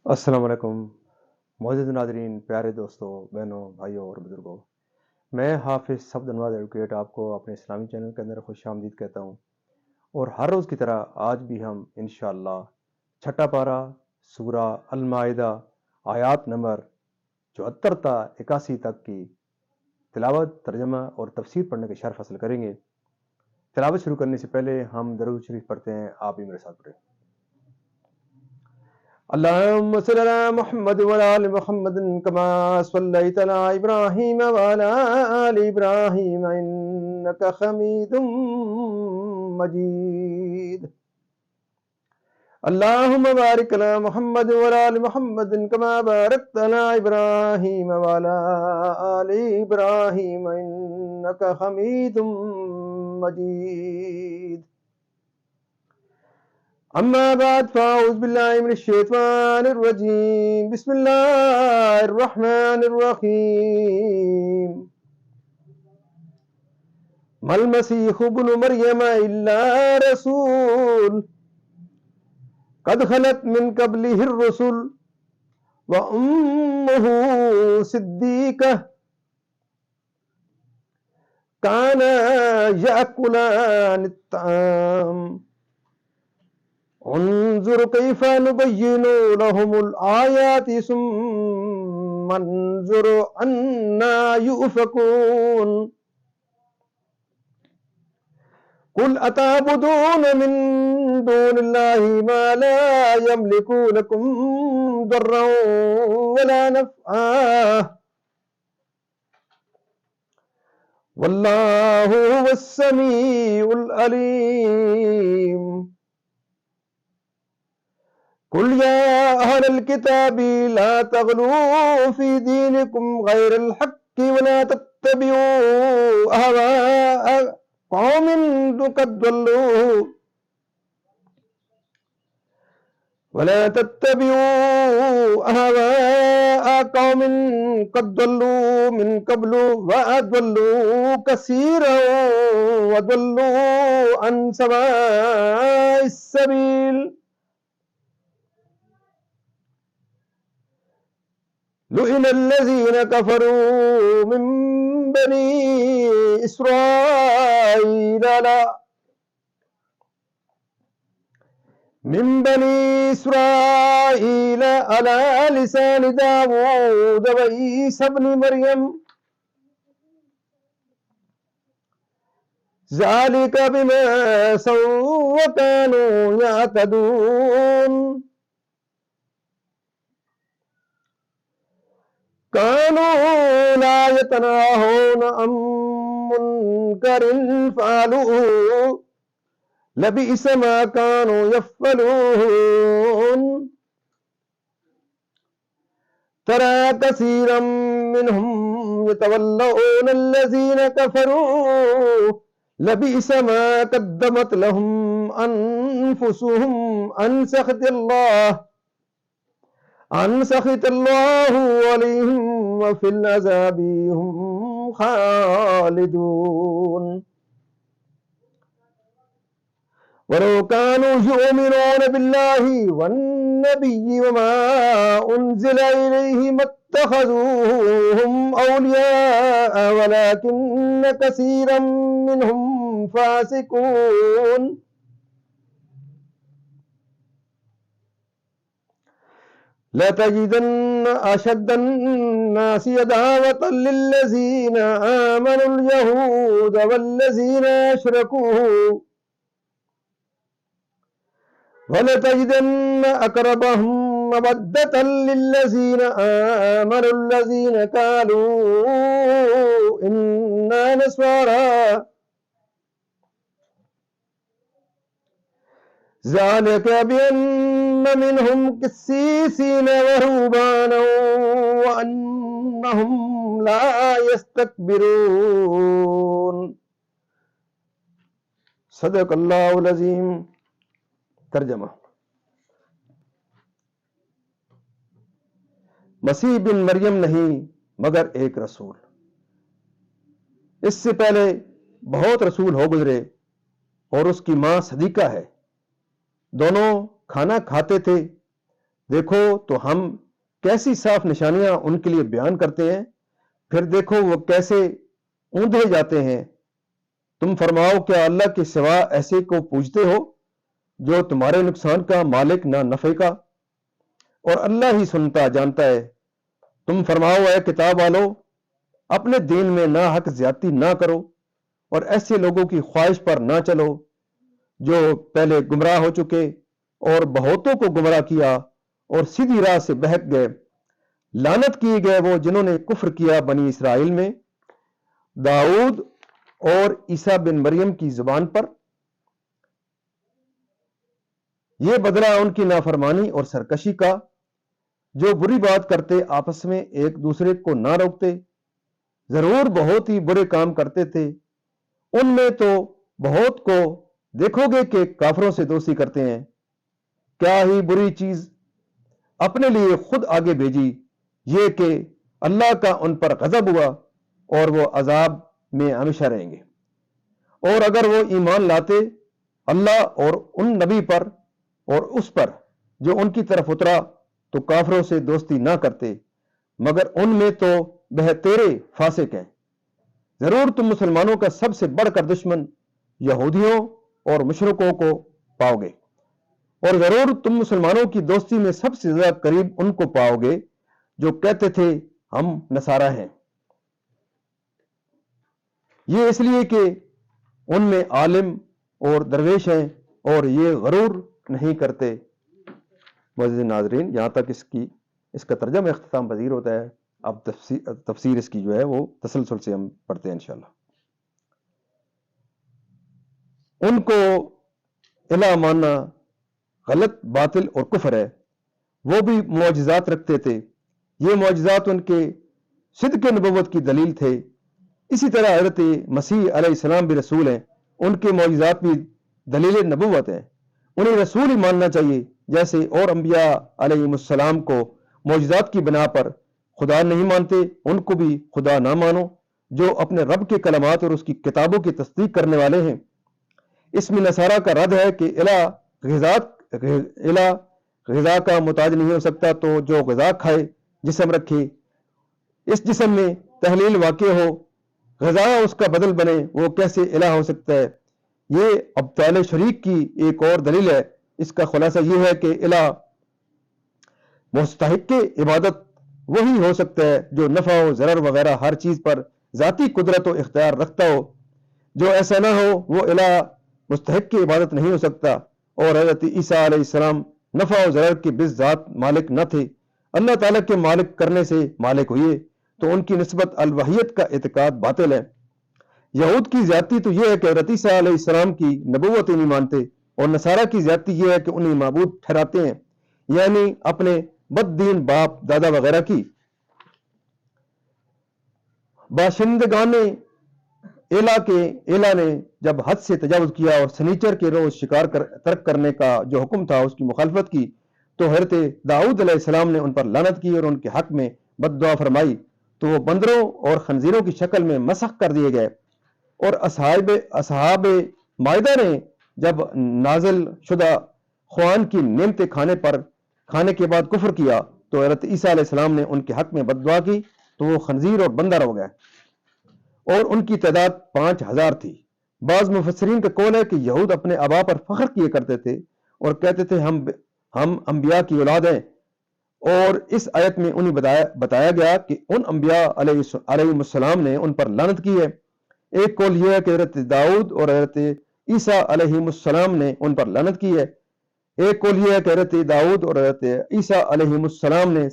السلام علیکم معزز ناظرین، پیارے دوستوں، بہنوں، بھائیوں اور بزرگوں۔ میں حافظ صفد نواز ایڈوکیٹ آپ کو اپنے اسلامی چینل کے اندر خوش آمدید کہتا ہوں، اور ہر روز کی طرح آج بھی ہم انشاءاللہ چھٹا پارہ سورہ المائدہ آیات نمبر 74 تا 81 تک کی تلاوت، ترجمہ اور تفسیر پڑھنے کے شرف حاصل کریں گے۔ تلاوت شروع کرنے سے پہلے ہم درود شریف پڑھتے ہیں، آپ بھی میرے ساتھ پڑھیں۔ اللهم صل على محمد وعلى آل محمد كما صليت على إبراهيم وعلى آل إبراهيم إنك حميد مجيد. اللهم بارك على محمد وعلى آل محمد كما باركت على إبراهيم وعلى آل إبراهيم إنك حميد مجيد. أما بعد فأعوذ بالله من الشيطان الرجيم. بسم الله الرحمن الرحيم. ما المسيح ابن مريم إلا رسول قد خلت من قبله الرسل وأمه صديقة كانا يأكلان الطعام انظر كيف نبين لهم الآيات ثم انظر أنا يؤفكون. قل أتعبدون من دون الله ما لا يملك لكم ضرا ولا نفعا والله هو السميع العليم. قل يا أهل الكتاب لا تغلوا في دينكم غير الحق ولا تتبعوا أهواء قوم قد ضلوا من قبل وأضلوا كثيرا وضلوا عن سواء السبيل. لئن الذين كفروا من بني إسرائيل على لسان داود وعيسى ابن مريم ذلك بما عصوا وكانوا يعتدون. كانوا لا يتناهون عن منكر فعلوه لبئس ما كانوا يفعلون. ترى كثيرا منهم يتولون الذين كفروا لبئس ما قدمت لهم أنفسهم أن سخط الله عليهم وفي العذاب هم خالدون. ولو كانوا يؤمنون بالله والنبي وما أنزل إليه ما اتخذوهم أولياء ولكن كثيرا منهم فاسقون. لتجدن أشد الناس عداوة للذين آمنوا اليهود والذين أشركوا ولتجدن أقربهم مودة للذين آمنوا الذين قالوا إنا نصارى ذلك بأن منهم قسيسين ورهبانا وأنهم لا يستكبرون. صدق اللہ العظیم. ترجمہ: مسیح بن مریم نہیں مگر ایک رسول. اس سے پہلے بہت رسول ہو گزرے اور اس کی ماں صدیقہ ہے. دونوں کھانا کھاتے تھے دیکھو تو ہم کیسی صاف نشانیاں ان کے لیے بیان کرتے ہیں، پھر دیکھو وہ کیسے اوندھے جاتے ہیں۔ تم فرماؤ کیا اللہ کے سوا ایسے کو پوجتے ہو جو تمہارے نقصان کا مالک نہ نفع کا، اور اللہ ہی سنتا جانتا ہے۔ تم فرماؤ اے کتاب والو، اپنے دین میں ناحق زیادتی نہ کرو اور ایسے لوگوں کی خواہش پر نہ چلو جو پہلے گمراہ ہو چکے اور بہتوں کو گمراہ کیا اور سیدھی راہ سے بہک گئے۔ لعنت کیے گئے وہ جنہوں نے کفر کیا بنی اسرائیل میں داؤد اور عیسیٰ بن مریم کی زبان پر۔ یہ بدلہ ان کی نافرمانی اور سرکشی کا، جو بری بات کرتے آپس میں ایک دوسرے کو نہ روکتے، ضرور بہت ہی برے کام کرتے تھے۔ ان میں تو بہت کو دیکھو گے کہ کافروں سے دوستی کرتے ہیں۔ کیا ہی بری چیز اپنے لیے خود آگے بھیجی، یہ کہ اللہ کا ان پر غضب ہوا اور وہ عذاب میں ہمیشہ رہیں گے۔ اور اگر وہ ایمان لاتے اللہ اور ان نبی پر اور اس پر جو ان کی طرف اترا تو کافروں سے دوستی نہ کرتے، مگر ان میں تو بہتیرے فاسق ہیں۔ ضرور تم مسلمانوں کا سب سے بڑھ کر دشمن یہودیوں اور مشرکوں کو پاؤ گے، اور ضرور تم مسلمانوں کی دوستی میں سب سے زیادہ قریب ان کو پاؤ گے جو کہتے تھے ہم نصارہ ہیں، یہ اس لیے کہ ان میں عالم اور درویش ہیں اور یہ غرور نہیں کرتے۔ معزز ناظرین، یہاں تک اس کا ترجمہ اختتام پذیر ہوتا ہے۔ اب تفسیر اس کی جو ہے وہ تسلسل سے ہم پڑھتے ہیں انشاءاللہ۔ ان کو الہ ماننا غلط، باطل اور کفر ہے۔ وہ بھی معجزات رکھتے تھے، یہ معجزات ان کے صدق نبوت کی دلیل تھے۔ اسی طرح حضرت مسیح علیہ السلام بھی رسول ہیں، ان کے معجزات بھی دلیل نبوت ہیں۔ انہیں رسول ہی ماننا چاہیے، جیسے اور انبیاء علیہ السلام کو معجزات کی بنا پر خدا نہیں مانتے، ان کو بھی خدا نہ مانو جو اپنے رب کے کلمات اور اس کی کتابوں کی تصدیق کرنے والے ہیں۔ اس میں نصارہ کا رد ہے کہ الہ غذا کا محتاج نہیں ہو سکتا، تو جو غذا کھائے جسم رکھے، اس جسم میں تحلیل واقع ہو، غذا اس کا بدل بنے، وہ کیسے الہ ہو سکتا ہے؟ یہ ابطال شریک کی ایک اور دلیل ہے۔ اس کا خلاصہ یہ ہے کہ الہ مستحق عبادت وہی ہو سکتا ہے جو نفع و ضرر وغیرہ ہر چیز پر ذاتی قدرت و اختیار رکھتا ہو۔ جو ایسا نہ ہو وہ الہ مستحق عبادت نہیں ہو سکتا۔ اور حضرت عیسیٰ علیہ السلام نفع و ضرر کے بالذات مالک نہ تھے، اللہ تعالیٰ کے مالک کرنے سے مالک ہوئے، تو ان کی نسبت الوحیت کا اعتقاد باطل ہے۔ یہود کی زیادتی تو یہ ہے کہ حضرت عیسیٰ علیہ السلام کی نبوت نہیں مانتے، اور نصارہ کی زیادتی یہ ہے کہ انہیں معبود ٹھہراتے ہیں، یعنی اپنے بد دین باپ دادا وغیرہ کی۔ باشندگان ایلا نے جب حد سے تجاوز کیا اور سنیچر کے روز شکار ترک کرنے کا جو حکم تھا اس کی مخالفت کی، تو حضرت داؤد علیہ السلام نے ان پر لعنت کی اور ان کے حق میں بد دعا فرمائی، تو وہ بندروں اور خنزیروں کی شکل میں مسخ کر دیے گئے۔ اور اصحاب مائدہ نے جب نازل شدہ خوان کی نعمتیں کھانے کے بعد کفر کیا، تو حضرت عیسیٰ علیہ السلام نے ان کے حق میں بد دعا کی، تو وہ خنزیر اور بندر ہو گئے، اور ان کی تعداد 5000 تھی۔ بعض مفسرین کا قول ہے کہ یہود اپنے آبا پر فخر کیے کرتے تھے اور کہتے تھے ہم انبیاء کی اولاد ہیں، اور اس آیت میں انہیں بتایا گیا کہ ان انبیاء علیہ السلام نے ان پر لعنت کی ہے۔ ایک قول یہ ہے کہ حضرت داؤد اور حضرت عیسیٰ علیہ السلام نے ان پر لعنت کی ہے۔ ایک قول یہ ہے کہ حضرت داؤد اور حضرت عیسیٰ علیہ السلام نے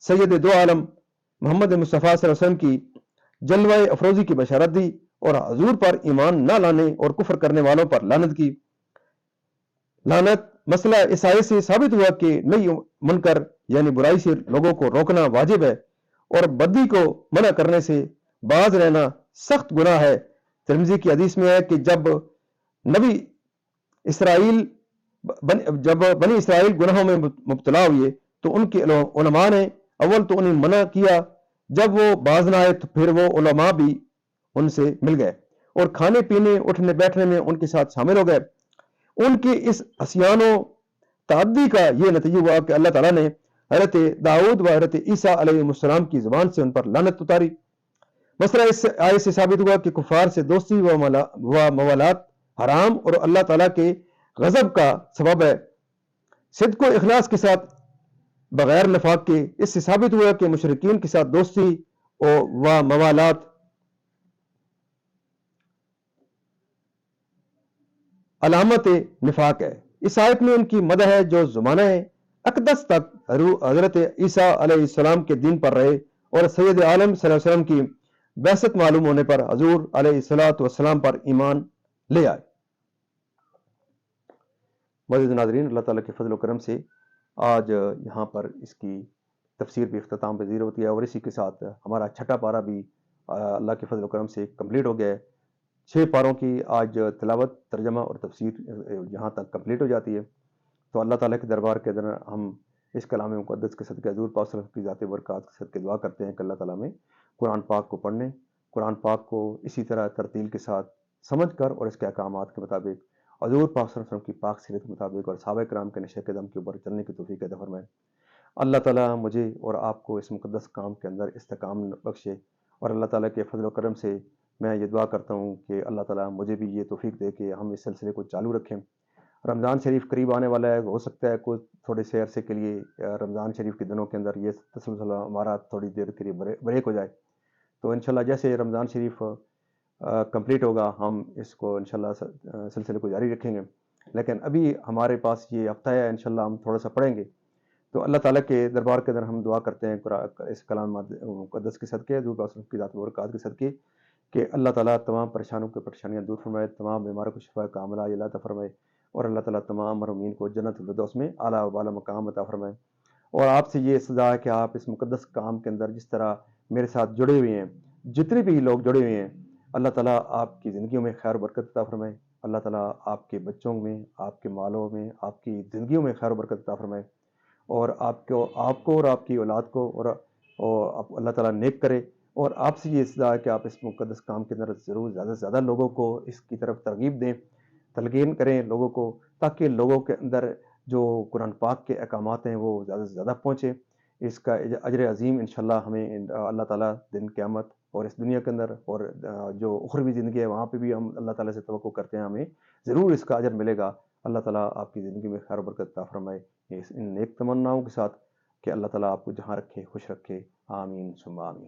سید دو عالم محمد مصطفیٰ صلی اللہ علیہ وسلم کی جلوہ افروزی کی بشارت دی اور حضور پر ایمان نہ لانے اور کفر کرنے والوں پر لعنت کی۔ لعنت مسئلہ اس آیت سے ثابت ہوا کہ نئی منکر یعنی برائی سے لوگوں کو روکنا واجب ہے، اور بدی کو منع کرنے سے باز رہنا سخت گناہ ہے۔ ترمذی کی حدیث میں ہے کہ جب بنی اسرائیل گناہوں میں مبتلا ہوئے تو ان کے علماء نے اول تو انہیں منع کیا، جب وہ باز نہ آئے تو پھر وہ علماء بھی ان سے مل گئے اور کھانے پینے اٹھنے بیٹھنے میں ان کے ساتھ شامل ہو گئے۔ ان کے اس عصیان و تعدی کا یہ نتیجہ ہوا کہ اللہ تعالیٰ نے حضرت داؤد و حضرت عیسیٰ علیہ السلام کی زبان سے ان پر لعنت اتاری۔ مسئلہ اس آیت سے ثابت ہوا کہ کفار سے دوستی و موالات حرام اور اللہ تعالیٰ کے غضب کا سبب ہے۔ صدق و اخلاص کے ساتھ بغیر نفاق کے اس سے ثابت ہوا کہ مشرکین کے ساتھ دوستی و موالات علامت نفاق ہے۔ اس آیت میں ان کی مدح ہے جو زمانہ اقدس تک حضرت عیسیٰ علیہ السلام کے دین پر رہے اور سید عالم صلی اللہ علیہ وسلم کی بعثت معلوم ہونے پر حضور علیہ السلام پر ایمان لے آئے۔ معزز ناظرین، اللہ تعالیٰ کے فضل و کرم سے آج یہاں پر اس کی تفسیر بھی اختتام پذیر ہوتی ہے، اور اسی کے ساتھ ہمارا چھٹا پارہ بھی اللہ کے فضل و کرم سے کمپلیٹ ہو گیا ہے۔ 6 پاروں کی آج تلاوت، ترجمہ اور تفسیر یہاں تک کمپلیٹ ہو جاتی ہے۔ تو اللہ تعالیٰ کے دربار کے اندر ہم اس کلام مقدس کے صدقے حضور پاک صلی اللہ علیہ وسلم کی ذاتی برکات کے صدقے دعا کرتے ہیں کہ اللہ تعالیٰ میں قرآن پاک کو پڑھنے، قرآن پاک کو اسی طرح ترتیل کے ساتھ سمجھ کر اور اس کے احکامات کے مطابق حضور پاک صلی اللہ علیہ وسلم کی پاک سیرت کے مطابق اور صحابہ کرام کے نقش قدم کے اوپر چلنے کی توفیق عطا فرمائے۔ اللہ تعالیٰ مجھے اور آپ کو اس مقدس کام کے اندر استحکام بخشے، اور اللہ تعالیٰ کے فضل و کرم سے میں یہ دعا کرتا ہوں کہ اللہ تعالیٰ مجھے بھی یہ توفیق دے کہ ہم اس سلسلے کو چالو رکھیں۔ رمضان شریف قریب آنے والا ہے، ہو سکتا ہے کوئی تھوڑے سے عرصے کے لیے رمضان شریف کے دنوں کے اندر یہ تسلسل ہمارا تھوڑی دیر کے لیے بریک ہو جائے، تو انشاءاللہ جیسے رمضان شریف کمپلیٹ ہوگا ہم اس کو انشاءاللہ سلسلے کو جاری رکھیں گے۔ لیکن ابھی ہمارے پاس یہ ہفتہ ہے، انشاءاللہ ہم تھوڑا سا پڑھیں گے۔ تو اللہ تعالیٰ کے دربار کے اندر ہم دعا کرتے ہیں اس کلام مقدس کے صدقے، حضور پاک صلی اللہ علیہ وسلم کی ذات برکات کے صدقے، کہ اللہ تعالیٰ تمام پریشانوں کی پریشانیاں دور فرمائے، تمام بیماروں کو شفا کاملہ عطا فرمائے، اور اللہ تعالیٰ تمام مرحومین کو جنت الفردوس میں اعلیٰ و بالا مقام عطا فرمائے۔ اور آپ سے یہ استدعا ہے کہ آپ اس مقدس کام کے اندر جس طرح میرے ساتھ جڑے ہوئے ہیں، جتنے بھی لوگ جڑے ہوئے ہیں، اللہ تعالیٰ آپ کی زندگیوں میں خیر و برکت عطا فرمائے۔ اللہ تعالیٰ آپ کے بچوں میں، آپ کے مالوں میں، آپ کی زندگیوں میں خیر و برکت عطا فرمائے، اور آپ کو اور آپ کی اولاد کو اور اللہ تعالیٰ نیک کرے۔ اور آپ سے یہ استدعا ہے کہ آپ اس مقدس کام کے اندر ضرور زیادہ سے زیادہ لوگوں کو اس کی طرف ترغیب دیں، تلقین کریں لوگوں کو، تاکہ لوگوں کے اندر جو قرآن پاک کے احکامات ہیں وہ زیادہ سے زیادہ پہنچے۔ اس کا اجر عظیم انشاءاللہ ہمیں اللہ تعالیٰ دن قیامت اور اس دنیا کے اندر اور جو اخروی زندگی ہے وہاں پہ بھی ہم اللہ تعالیٰ سے توقع کرتے ہیں ہمیں ضرور اس کا اجر ملے گا۔ اللہ تعالیٰ آپ کی زندگی میں خیر و برکت عطا فرمائے، ان نیک تمناؤں کے ساتھ کہ اللہ تعالیٰ آپ کو جہاں رکھے خوش رکھے، آمین ثم آمین۔